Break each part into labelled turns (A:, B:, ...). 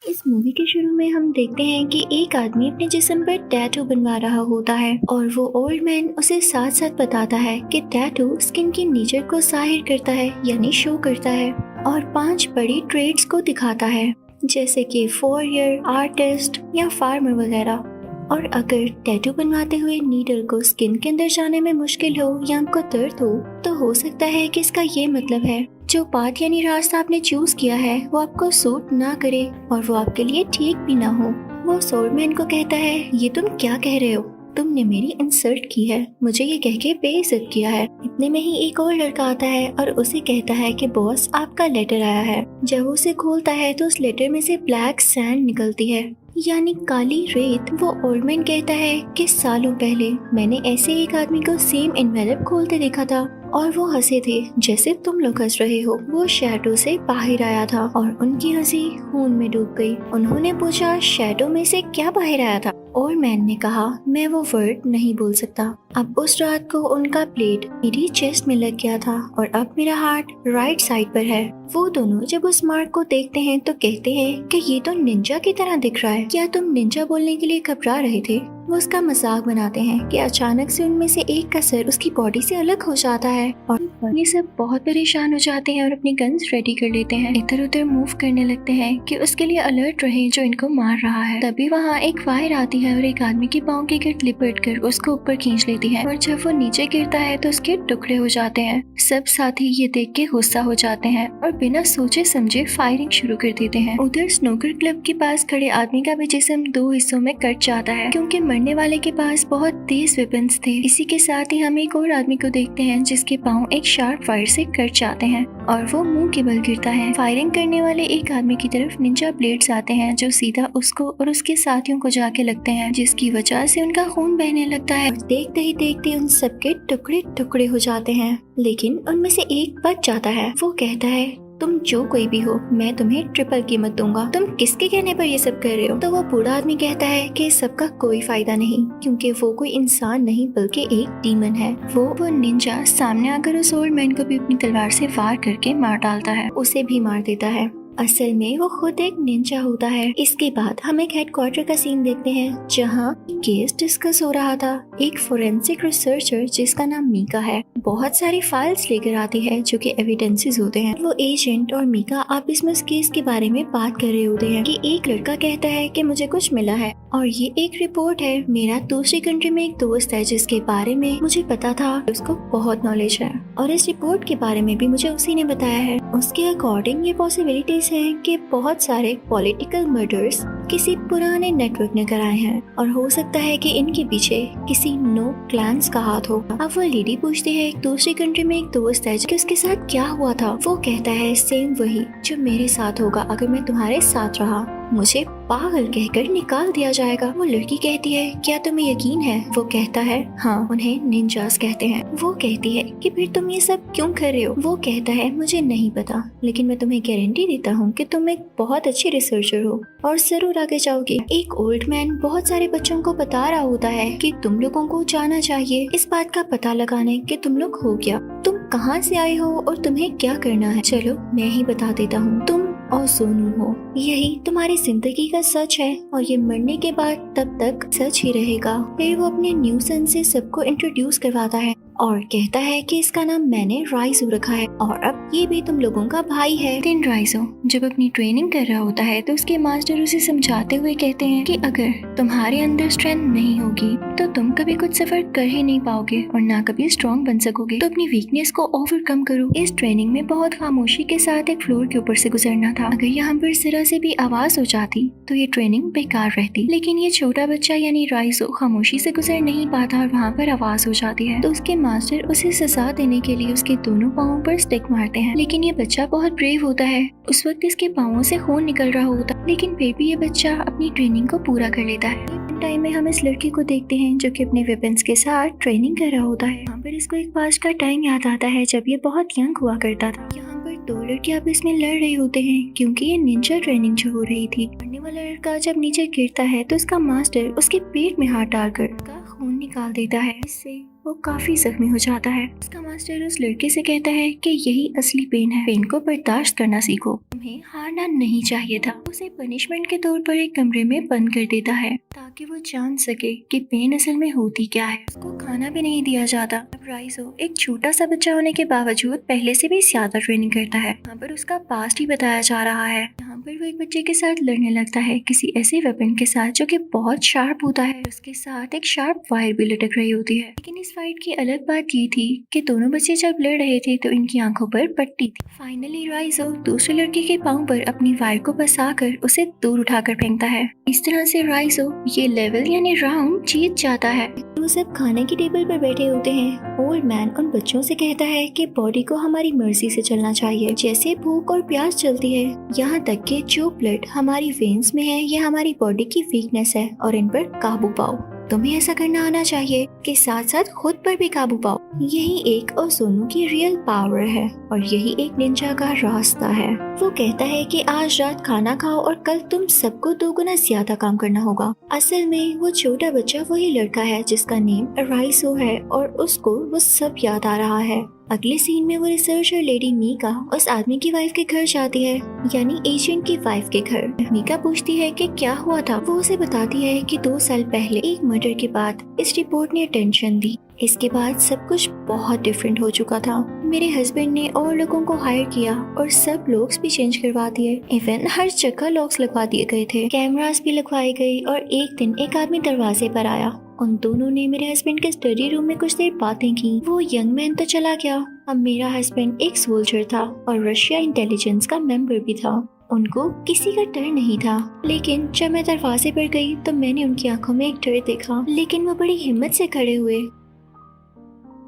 A: इस मूवी के शुरू में हम देखते हैं कि एक आदमी अपने जिस्म पर टैटू बनवा रहा होता है और वो ओल्ड मैन उसे साथ साथ बताता है कि टैटू स्किन की नेचर को जाहिर करता है यानी शो करता है और 5 बड़ी ट्रेड्स को दिखाता है जैसे कि वॉरियर, आर्टिस्ट या फार्मर वगैरह। और अगर टैटू बनवाते हुए नीडल को स्किन के अंदर जाने में मुश्किल हो या आपको दर्द तो हो सकता है कि इसका ये मतलब है जो पाथ यानी रास्ता आपने चूज किया है वो आपको सूट ना करे और वो आपके लिए ठीक भी ना हो। वो सोल्डमैन को कहता है, ये तुम क्या कह रहे हो, तुमने मेरी इंसल्ट की है, मुझे ये कह के बेइज्जत किया है। इतने में ही एक और लड़का आता है और उसे कहता है कि बॉस आपका लेटर आया है। जब उसे खोलता है तो उस लेटर में से ब्लैक सैंड निकलती है यानी काली रेत। वो ओल्ड मैन कहता है कि सालों पहले मैंने ऐसे एक आदमी को सेम एनवेलप खोलते देखा था और वो हंसे थे जैसे तुम लोग हंस रहे हो। वो शैडो से बाहर आया था और उनकी हंसी खून में डूब गई। उन्होंने पूछा, शैडो में से क्या बाहर आया था? ओल्ड मैन ने कहा, मैं वो वर्ड नहीं बोल सकता। अब उस रात को उनका ब्लेड मेरी चेस्ट में लग गया था और अब मेरा हार्ट राइट साइड पर है। वो दोनों जब उस मार्क को देखते हैं तो कहते हैं कि ये तो निंजा की तरह दिख रहा है, क्या तुम निंजा बोलने के लिए घबरा रहे थे? वो उसका मजाक बनाते हैं कि अचानक से उनमें से एक का सर उसकी बॉडी से अलग हो जाता है और ये सब बहुत परेशान हो जाते हैं और अपनी गन्स रेडी कर लेते हैं, इधर उधर मूव करने लगते हैं कि उसके लिए अलर्ट रहे जो इनको मार रहा है। तभी वहाँ एक वायर आती है और एक आदमी की पाँव की गिर्द लिपट कर उसको ऊपर खींच लेती है और जब वो नीचे गिरता है तो उसके टुकड़े हो जाते हैं। सब साथी ये देख के गुस्सा हो जाते हैं और बिना सोचे समझे फायरिंग शुरू कर देते हैं। उधर स्नूकर क्लब के पास खड़े आदमी का भी जिस्म 2 हिस्सों में कट जाता है क्योंकि मरने वाले के पास बहुत तेज वेपन्स थे। इसी के साथ ही हम एक और आदमी को देखते हैं जिसके पाँव एक शार्प वायर से कट जाते हैं और वो मुंह के बल गिरता है। फायरिंग करने वाले एक आदमी की तरफ निंजा ब्लेड्स आते हैं जो सीधा उसको और उसके साथियों को जाके लगते हैं जिसकी वजह से उनका खून बहने लगता है और देखते ही देखते उन सबके टुकड़े टुकड़े हो जाते हैं। लेकिन उनमें से एक बच जाता है। वो कहता है, तुम जो कोई भी हो मैं तुम्हें ट्रिपल कीमत दूंगा, तुम किसके कहने पर ये सब कर रहे हो? तो वो बूढ़ा आदमी कहता है कि इस सब का कोई फायदा नहीं क्योंकि वो कोई इंसान नहीं बल्कि एक डीमन है। वो निंजा सामने आकर उस ओल्ड मैन को भी अपनी तलवार से वार करके मार डालता है, उसे भी मार देता है। असल में वो खुद एक निंजा होता है। इसके बाद हम एक हेडक्वार्टर का सीन देखते हैं जहाँ केस डिस्कस हो रहा था। एक फोरेंसिक रिसर्चर जिसका नाम मीका है बहुत सारी फाइल्स लेकर आती है जो कि एविडेंसेस होते हैं। वो एजेंट और मीका आपस में उस केस के बारे में बात कर रहे होते हैं कि एक लड़का कहता है कि मुझे कुछ मिला है और ये एक रिपोर्ट है। मेरा दूसरी कंट्री में एक दोस्त है जिसके बारे में मुझे पता था, उसको बहुत नॉलेज है और इस रिपोर्ट के बारे में भी मुझे उसी ने बताया है। उसके अकॉर्डिंग ये पॉसिबिलिटीज है कि बहुत सारे पॉलिटिकल मर्डर्स किसी पुराने नेटवर्क ने कराए हैं और हो सकता है कि इनके पीछे किसी नो क्लैंस का हाथ होगा। अब वो लेडी पूछती है एक दूसरी कंट्री में एक दोस्त है कि उसके साथ क्या हुआ था? वो कहता है, सेम वही जो मेरे साथ होगा अगर मैं तुम्हारे साथ रहा, मुझे पागल कहकर निकाल दिया जाएगा। वो लड़की कहती है, क्या तुम्हें यकीन है? वो कहता है, हाँ, उन्हें निंजास कहते हैं। वो कहती है कि फिर तुम ये सब क्यों कर रहे हो? वो कहता है, मुझे नहीं पता लेकिन मैं तुम्हें गारंटी देता हूँ कि तुम एक बहुत अच्छी रिसर्चर हो और जरूर आगे जाओगे। एक ओल्ड मैन बहुत सारे बच्चों को बता रहा होता है कि तुम लोगों को जाना चाहिए इस बात का पता लगाने कि तुम लोग हो क्या, तुम कहाँ से आए हो और तुम्हें क्या करना है। चलो मैं ही बता देता हूँ, तुम और सोनू हो, यही तुम्हारी जिंदगी का सच है और ये मरने के बाद तब तक सच ही रहेगा। फिर वो अपने न्यू सन से सबको इंट्रोड्यूस करवाता है और कहता है कि इसका नाम मैंने राइजो रखा है और अब ये भी तुम लोगों का भाई है। दिन राइजो जब अपनी ट्रेनिंग कर रहा होता है तो उसके मास्टर उसे समझाते हुए कहते हैं कि अगर तुम्हारे अंदर स्ट्रेंथ नहीं होगी तो तुम कभी कुछ सफर कर ही नहीं पाओगे और ना कभी स्ट्रॉन्ग बन सकोगे। तो अपनी वीकनेस को ओवरकम करो। इस ट्रेनिंग में बहुत खामोशी के साथ एक फ्लोर के ऊपर से गुजरना था। अगर यहाँ पर जरा से भी आवाज हो जाती तो ये ट्रेनिंग बेकार रहती, लेकिन ये छोटा बच्चा यानी राइजो खामोशी से गुजर नहीं पाता और वहाँ पर आवाज हो जाती है तो उसके मास्टर उसे सजा देने के लिए उसके दोनों पाँवों पर स्टिक मारते हैं। लेकिन ये बच्चा बहुत ब्रेव होता है। उस वक्त इसके पाँवों से खून निकल रहा होता लेकिन फिर भी ये बच्चा अपनी ट्रेनिंग को पूरा कर लेता है। टाइम में हम इस लड़की को देखते हैं जो कि अपने वेपन्स के साथ ट्रेनिंग कर रहा होता है। यहाँ पर इसको एक पास्ट का टाइम याद आता है जब ये बहुत यंग हुआ करता था। यहाँ पर 2 लड़के आपस में लड़ रहे होते हैं क्योंकि ये निंजा ट्रेनिंग जो हो रही थी। मरने वाला लड़का जब नीचे गिरता है तो उसका मास्टर उसके पेट में हाथ डालकर उसका खून निकाल देता है। इससे वो काफी जख्मी हो जाता है। उसका मास्टर उस लड़के से कहता है कि यही असली पेन है, पेन को बर्दाश्त करना सीखो, तुम्हें हारना नहीं चाहिए था। उसे पनिशमेंट के तौर पर एक कमरे में बंद कर देता है ताकि वो जान सके कि पेन असल में होती क्या है। उसको खाना भी नहीं दिया जाता। अब राइजो एक छोटा सा बच्चा होने के बावजूद पहले से भी ज्यादा ट्रेनिंग करता है। यहाँ पर उसका पास्ट ही बताया जा रहा है। यहाँ पर वो एक बच्चे के साथ लड़ने लगता है, किसी ऐसे वेपन के साथ जो कि बहुत शार्प होता है। उसके साथ एक शार्प वायर भी लटक रही होती है। लेकिन इस फाइट की अलग बात ये थी कि दोनों बच्चे जब लड़ रहे थे तो इनकी आंखों पर पट्टी थी। फाइनली राइजो दूसरे लड़के के पांव पर अपनी वायर को फंसाकर उसे दूर उठाकर फेंकता है। इस तरह से राइजो ये लेवल यानी राउंड जीत जाता है। वो सब खाने की टेबल पर बैठे होते हैं। ओल्ड मैन उन बच्चों से कहता है कि बॉडी को हमारी मर्जी से चलना चाहिए, जैसे भूख और प्यास चलती है। यहाँ तक कि जो ब्लड हमारी वेन्स में है ये हमारी बॉडी की वीकनेस है और इन पर काबू पाओ। तुम्हें ऐसा करना आना चाहिए कि साथ साथ खुद पर भी काबू पाओ। यही एक ओज़ोनो की रियल पावर है और यही एक निंजा का रास्ता है। वो कहता है कि आज रात खाना खाओ और कल तुम सबको 2 गुना ज्यादा काम करना होगा। असल में वो छोटा बच्चा वही लड़का है जिसका नेम राइसो है और उसको वो सब याद आ रहा है। अगले सीन में वो रिसर्चर लेडी मीका उस आदमी की वाइफ के घर जाती है, यानी एजेंट की वाइफ के घर। मीका पूछती है कि क्या हुआ था। वो उसे बताती है कि 2 साल पहले एक मर्डर के बाद इस रिपोर्ट ने टेंशन दी। इसके बाद सब कुछ बहुत डिफरेंट हो चुका था। मेरे हस्बैंड ने और लोगों को हायर किया और सब लॉक्स भी चेंज करवा दिए। इवन हर जगह लॉक्स लगवा दिए गए थे, कैमरास भी लगवाए गए और एक दिन एक आदमी दरवाजे पर आया। उन दोनों ने मेरे हस्बैंड के स्टडी रूम में कुछ देर बातें की। वो यंग मैन तो चला गया। अब मेरा हस्बैंड एक सोल्जर था और रशिया इंटेलिजेंस का मेंबर भी था। उनको किसी का डर नहीं था। लेकिन जब मैं दरवाजे पर गई तो मैंने उनकी आंखों में एक डर देखा। लेकिन वो बड़ी हिम्मत से खड़े हुए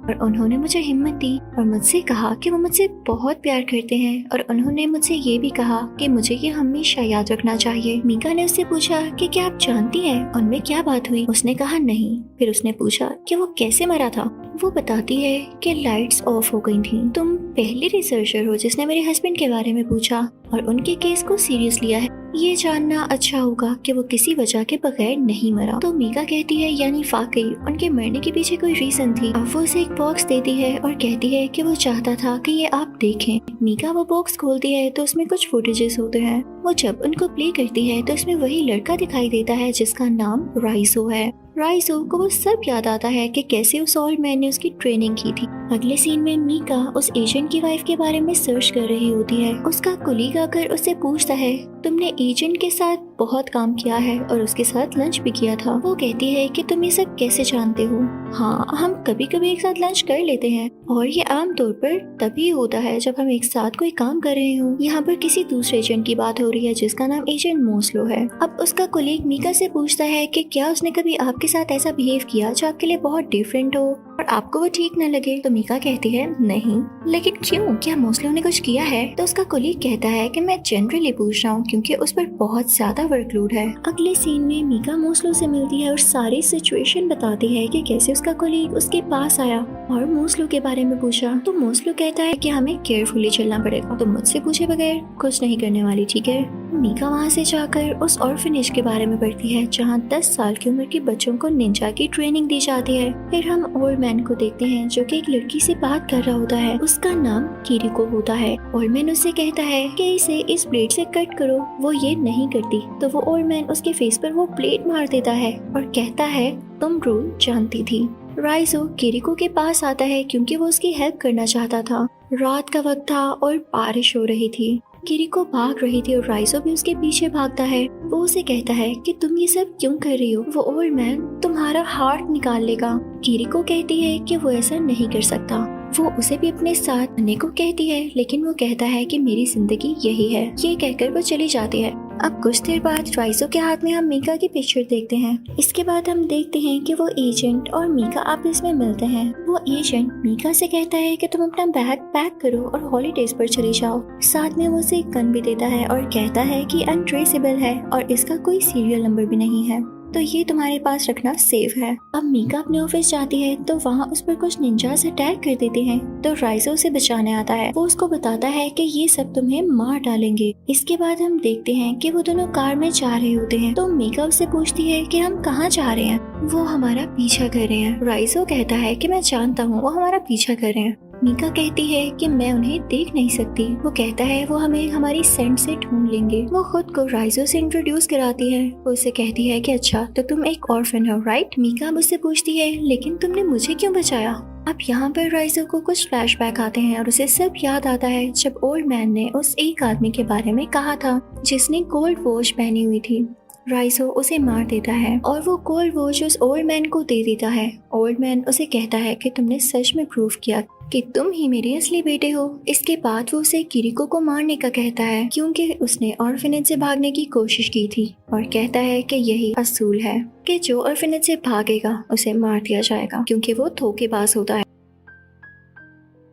A: और उन्होंने मुझे हिम्मत दी और मुझसे कहा कि वो मुझसे बहुत प्यार करते हैं और उन्होंने मुझसे ये भी कहा कि मुझे ये हमेशा याद रखना चाहिए। मीका ने उससे पूछा कि क्या आप जानती हैं उनमें क्या बात हुई। उसने कहा नहीं। फिर उसने पूछा कि वो कैसे मरा था। वो बताती है कि लाइट्स ऑफ हो गई थी। तुम पहली रिसर्चर हो जिसने मेरे हस्बैंड के बारे में पूछा और उनके केस को सीरियस लिया है। ये जानना अच्छा होगा कि वो किसी वजह के बगैर नहीं मरा। तो मीका कहती है यानी वाकई उनके मरने के पीछे कोई रीजन थी। अब वो उसे एक बॉक्स देती है और कहती है कि वो चाहता था कि ये आप देखें। मीका वो बॉक्स खोलती है तो उसमें कुछ फुटेजेस होते हैं। वो जब उनको प्ले करती है तो उसमें वही लड़का दिखाई देता है जिसका नाम राइजो है। राइजो को वो सब याद आता है कि कैसे उस ओल्ड मैन ने उसकी ट्रेनिंग की थी। अगले सीन में मीका उस एजेंट की वाइफ के बारे में सर्च कर रही होती है। उसका कोलीग आकर उससे पूछता है तुमने एजेंट के साथ बहुत काम किया है और उसके साथ लंच भी किया था। वो कहती है कि तुम ये सब कैसे जानते हो। हाँ, हम कभी कभी एक साथ लंच कर लेते हैं और ये आम तौर पर तभी होता है जब हम एक साथ कोई काम कर रहे हो। यहाँ पर किसी दूसरे एजेंट की बात हो रही है जिसका नाम एजेंट मोस्लो है। अब उसका कोलीग मीका से पूछता है कि क्या उसने कभी आपके साथ ऐसा बिहेव किया जो आपके लिए बहुत डिफरेंट हो और आपको वो ठीक न लगे। तो मीका कहती है नहीं। लेकिन क्यों, क्या मोस्लो ने कुछ किया है। तो उसका कोलीग कहता है कि मैं जनरली पूछ रहा हूँ क्योंकि उस पर बहुत ज्यादा वर्कलोड है। अगले सीन में मीका मोस्लो से मिलती है और सारी सिचुएशन बताती है कि कैसे उसका कोलीग उसके पास आया और मोस्लो के बारे में पूछा। तो मोस्लो कहता है कि हमें केयरफुली चलना पड़ेगा, तो मुझसे पूछे बगैर कुछ नहीं करने वाली, ठीक है। मीका वहाँ से जाकर उस ऑर्फनेज के बारे में पढ़ती है जहाँ 10 साल की उम्र के बच्चों को निंजा की ट्रेनिंग दी जाती है। फिर हम ओल्ड मैन को देखते हैं जो कि एक लड़की से बात कर रहा होता है। उसका नाम किरिको होता है। ओल्ड मैन उससे कहता है कि इसे इस ब्लेड से कट करो। वो ये नहीं करती तो वो ओल्ड मैन उसके फेस पर वो ब्लेड मार देता है और कहता है तुम रूल जानती थी। राइजो किरिको के पास आता है क्योंकि वो उसकी हेल्प करना चाहता था। रात का वक्त था और बारिश हो रही थी। किरिको भाग रही थी और राइजो भी उसके पीछे भागता है। वो उसे कहता है कि तुम ये सब क्यों कर रही हो, वो ओल्ड मैन तुम्हारा हार्ट निकाल लेगा। किरिको कहती है कि वो ऐसा नहीं कर सकता। वो उसे भी अपने साथ आने को कहती है लेकिन वो कहता है कि मेरी जिंदगी यही है। ये कहकर वो चली जाती है। अब कुछ देर बाद राइजो के हाथ में हम मीका की पिक्चर देखते हैं। इसके बाद हम देखते हैं कि वो एजेंट और मीका आपस में मिलते हैं। वो एजेंट मीका से कहता है कि तुम अपना बैग पैक करो और हॉलीडेज पर चली जाओ। साथ में वो उसे एक गन भी देता है और कहता है कि अनट्रेसेबल है और इसका कोई सीरियल नंबर भी नहीं है। तो ये तुम्हारे पास रखना सेफ है। अब मीका अपने ऑफिस जाती है तो वहाँ उस पर कुछ निंजास अटैक कर देते हैं। तो राइजो उसे बचाने आता है। वो उसको बताता है कि ये सब तुम्हें मार डालेंगे। इसके बाद हम देखते हैं कि वो दोनों कार में जा रहे होते हैं। तो मीका उससे पूछती है कि हम कहाँ जा रहे हैं। वो हमारा पीछा कर रहे हैं। राइजो कहता है कि मैं जानता हूँ वो हमारा पीछा कर रहे हैं। मीका कहती है कि मैं उन्हें देख नहीं सकती। वो कहता है वो हमें हमारी सेंट से ढूंढ लेंगे। वो खुद को राइजो से इंट्रोड्यूस कराती है। वो उसे कहती है कि अच्छा तो तुम एक ऑर्फन हो, राइट। मीका अब उससे पूछती है लेकिन तुमने मुझे क्यों बचाया। अब यहाँ पर राइजो को कुछ फ्लैशबैक आते हैं और उसे सब याद आता है जब ओल्ड मैन ने उस एक आदमी के बारे में कहा था जिसने गोल्ड वॉच पहनी हुई थी। राइजो उसे मार देता है और वो गोल्ड वॉच उस ओल्ड मैन को दे देता है। ओल्ड मैन उसे कहता है कि तुमने सच में प्रूव किया कि तुम ही मेरे असली बेटे हो। इसके बाद वो उसे किरिको को मारने का कहता है क्योंकि उसने ऑर्फनेज से भागने की कोशिश की थी और कहता है कि यही असूल है कि जो ऑर्फनेज से भागेगा उसे मार दिया जाएगा क्योंकि वो धोखेबाज होता है।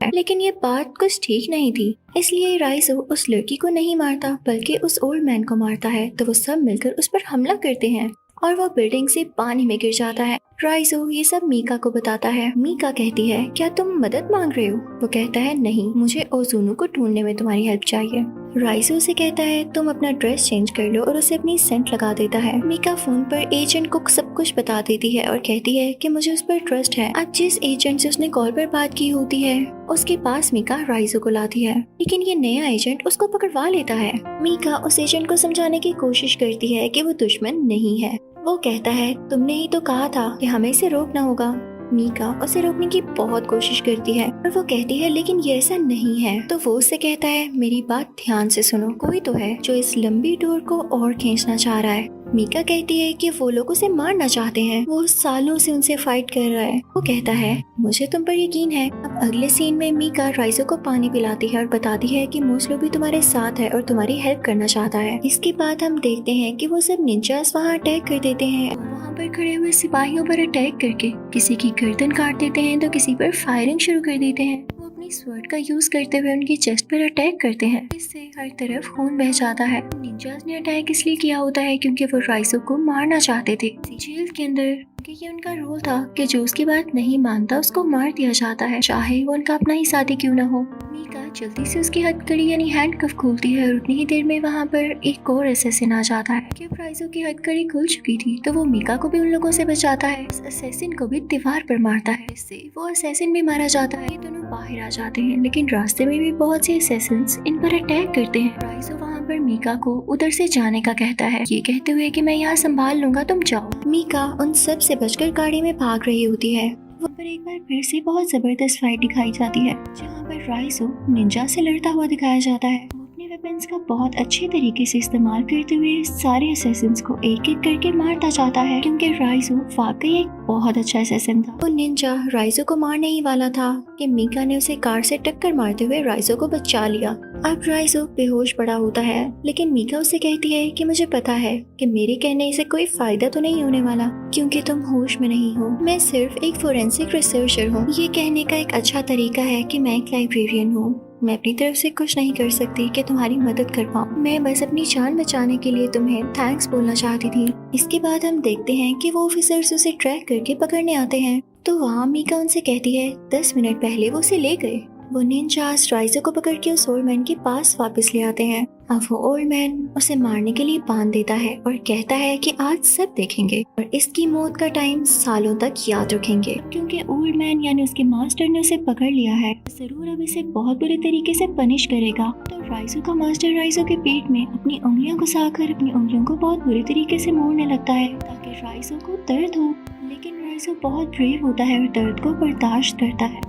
A: लेकिन ये बात कुछ ठीक नहीं थी, इसलिए राइजो उस लड़की को नहीं मारता बल्कि उस ओल्ड मैन को मारता है। तो वो सब मिलकर उस पर हमला करते हैं और वो बिल्डिंग से पानी में गिर जाता है। राइजो ये सब मीका को बताता है। मीका कहती है क्या तुम मदद मांग रहे हो। वो कहता है नहीं, मुझे ओजुनो को ढूंढने में तुम्हारी हेल्प चाहिए। राइजो उसे कहता है तुम अपना ड्रेस चेंज कर लो और उसे अपनी सेंट लगा देता है। मीका फोन पर एजेंट को सब कुछ बता देती है और कहती है कि मुझे उस पर ट्रस्ट है। अब जिस एजेंट से उसने कॉल पर बात की होती है उसके पास मीका राइजो को लाती है, लेकिन ये नया एजेंट उसको पकड़वा लेता है। मीका उस एजेंट को समझाने की कोशिश करती है कि वो दुश्मन नहीं है। वो कहता है तुमने ही तो कहा था कि हमें इसे रोकना होगा। मीका उसे रोकने की बहुत कोशिश करती है और वो कहती है लेकिन ये ऐसा नहीं है। तो वो उससे कहता है मेरी बात ध्यान से सुनो, कोई तो है जो इस लंबी डोर को और खींचना चाह रहा है। मीका कहती है कि वो लोग उसे मारना चाहते हैं, वो सालों से उनसे फाइट कर रहा है। वो कहता है मुझे तुम पर यकीन है। अब अगले सीन में मीका राइजो को पानी पिलाती है और बताती है कि मोस्लो भी तुम्हारे साथ है और तुम्हारी हेल्प करना चाहता है। इसके बाद हम देखते हैं कि वो सब निंजास वहाँ अटैक कर देते हैं। वहाँ पर खड़े हुए सिपाहियों पर अटैक करके किसी की गर्दन काट देते हैं तो किसी पर फायरिंग शुरू कर देते हैं। वो अपनी स्वर्ड का यूज करते हुए उनकी चेस्ट पर अटैक करते हैं। इससे हर तरफ खून बह जाता है। निंजास ने अटैक इसलिए किया होता है क्योंकि वो राइजो को मारना चाहते थे। जेल के अंदर कि ये उनका रोल था कि जो उसकी बात नहीं मानता उसको मार दिया जाता है, चाहे वो उनका अपना ही साथी क्यों ना हो। मीका जल्दी से उसकी हथकड़ी यानी हैंडकफ खोलती है और उतनी ही देर में वहाँ पर एक और असैसिन आ जाता है। कि राइजो की हथकड़ी खुल चुकी थी तो वो मीका को भी उन लोगों से बचाता है। इस असैसिन को भी दीवार पर मारता है, इससे वो असैसिन भी मारा जाता है। ये दोनों बाहर आ जाते हैं लेकिन रास्ते में भी बहुत से असैसिन्स इन पर अटैक करते हैं। राइजो वहाँ पर मीका को उधर से जाने का कहता है, ये कहते हुए कि मैं यहाँ संभाल लूंगा, तुम जाओ। मीका उन सब से बचकर गाड़ी में भाग रही होती है। वहाँ पर एक बार फिर से बहुत जबरदस्त फाइट दिखाई जाती है जहाँ पर राइजो निंजा से लड़ता हुआ दिखाया जाता है। वो अपने वेपन्स का बहुत अच्छे तरीके से इस्तेमाल करते हुए सारे असैसिन्स को एक एक करके मारता जाता है क्योंकि राइजो वाकई एक बहुत अच्छा असैसिन था। वो निंजा राइजो को मारने ही वाला था कि मीका ने उसे कार से टक्कर मारते हुए राइजो को बचा लिया। अब राइजो बेहोश पड़ा होता है लेकिन मीका उसे कहती है कि मुझे पता है कि मेरे कहने से कोई फायदा तो नहीं होने वाला क्योंकि तुम होश में नहीं हो। मैं सिर्फ एक फोरेंसिक रिसर्चर हूँ। ये कहने का एक अच्छा तरीका है कि मैं एक लाइब्रेरियन हूँ। मैं अपनी तरफ से कुछ नहीं कर सकती कि तुम्हारी मदद कर पाऊँ। मैं बस अपनी जान बचाने के लिए तुम्हें थैंक्स बोलना चाहती थी। इसके बाद हम देखते हैं कि वो ऑफिसर्स उसे ट्रैक करके पकड़ने आते हैं। तो वहाँ मीका उनसे कहती है 10 मिनट पहले वो उसे ले गए। वो निंजास राइजो को पकड़ के उस ओल्ड मैन के पास वापस ले आते हैं। अब वो ओल्ड मैन उसे मारने के लिए बांध देता है और कहता है कि आज सब देखेंगे और इसकी मौत का टाइम सालों तक याद रखेंगे। क्योंकि ओल्ड मैन यानी उसके मास्टर ने उसे पकड़ लिया है, जरूर अब इसे बहुत बुरे तरीके से पनिश करेगा। तो राइजो का मास्टर राइजो के पेट में अपनी उंगलियां घुसाकर अपनी उंगलियों को बहुत बुरे तरीके से मोड़ने लगता है ताकि राइजो को दर्द हो। लेकिन राइजो बहुत ब्रेव होता है और दर्द को बर्दाश्त करता है।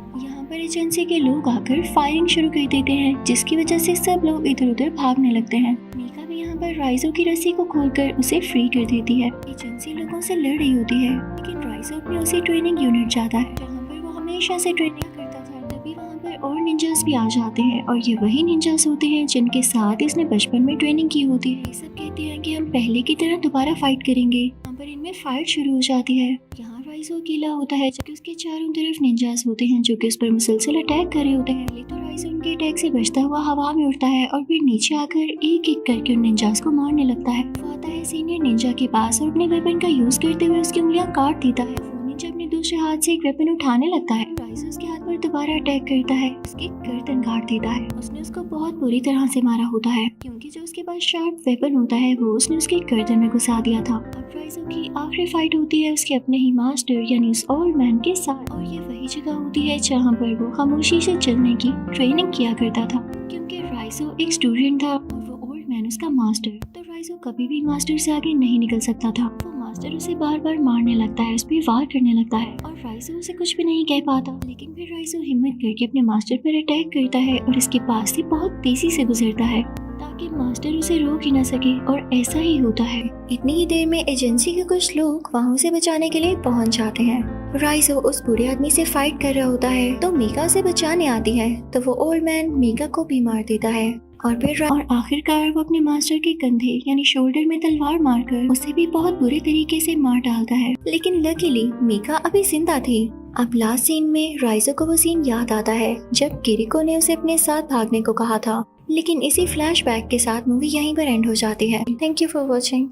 A: पर एजेंसी के लोग आकर फायरिंग शुरू कर देते हैं जिसकी वजह से सब लोग इधर उधर भागने लगते हैं। मीका भी यहाँ पर राइजो की रस्सी को खोलकर उसे फ्री कर देती है। एजेंसी लोगों से लड़ रही होती है लेकिन राइजो अपनी उसी ट्रेनिंग यूनिट जाता है जहाँ पर वो हमेशा से ट्रेनिंग करता था। तभी वहाँ पर और निंजास भी आ जाते हैं और ये वही निंजास होते हैं जिनके साथ इसने बचपन में ट्रेनिंग की होती है। ये सब कहते हैं कि हम पहले की तरह दोबारा फाइट करेंगे। यहाँ पर इनमें फाइट शुरू हो जाती है। यहाँ राइजो अकेला होता है जबकि उसके चारों तरफ निंजास होते हैं जो कि उस पर मुसलसल अटैक कर रहे होते हैं। तो राइजो उनके अटैक से बचता हुआ हवा में उड़ता है और फिर नीचे आकर एक एक करके उन निंजास को मारने लगता है। वो आता है सीनियर निंजा के पास और अपने वेपन का यूज करते हुए उसकी उंगलियां काट देता है। वो निंजा अपने दूसरे हाथ से एक वेपन उठाने लगता है। राइजो उसके हाथ पर दोबारा अटैक करता है, उसकी गर्दन काट देता है। उसने उसको बहुत बुरी तरह से मारा होता है क्योंकि जो उसके पास शार्प वेपन होता है वो उसने उसकी गर्दन में घुसा दिया था। अब राइजो की आखिरी फाइट होती है उसके अपने ही मास्टर यानी उस ओल्ड मैन के साथ, और ये वही जगह होती है जहाँ पर वो खामोशी से चलने की ट्रेनिंग किया करता था। क्योंकि राइजो एक स्टूडेंट था और वो ओल्ड मैन उसका मास्टर, तो राइजो कभी भी मास्टर से आगे नहीं निकल सकता था। वो मास्टर उसे बार बार मारने लगता है, उस पर वार करने लगता है और राइजो उसे कुछ भी नहीं कह पाता। लेकिन फिर राइजो हिम्मत करके अपने मास्टर पर अटैक करता है और इसके पास से बहुत तेजी से गुजरता है ताकि मास्टर उसे रोक ही न सके, और ऐसा ही होता है। इतनी ही देर में एजेंसी के कुछ लोग वहाँ उसे बचाने के लिए पहुँच जाते हैं। राइजो उस बुरे आदमी से फाइट कर रहा होता है तो मीका उसे बचाने आती है, तो वो ओल्ड मैन मीका को भी मार देता है और आखिरकार वो अपने मास्टर के कंधे यानी शोल्डर में तलवार मारकर उसे भी बहुत बुरे तरीके से मार डालता है। लेकिन लकीली मीका अभी जिंदा थी। अब लास्ट सीन में राइजो को वो सीन याद आता है जब किरिको ने उसे अपने साथ भागने को कहा था। लेकिन इसी फ्लैशबैक के साथ मूवी यहीं पर एंड हो जाती है। Thank you for watching.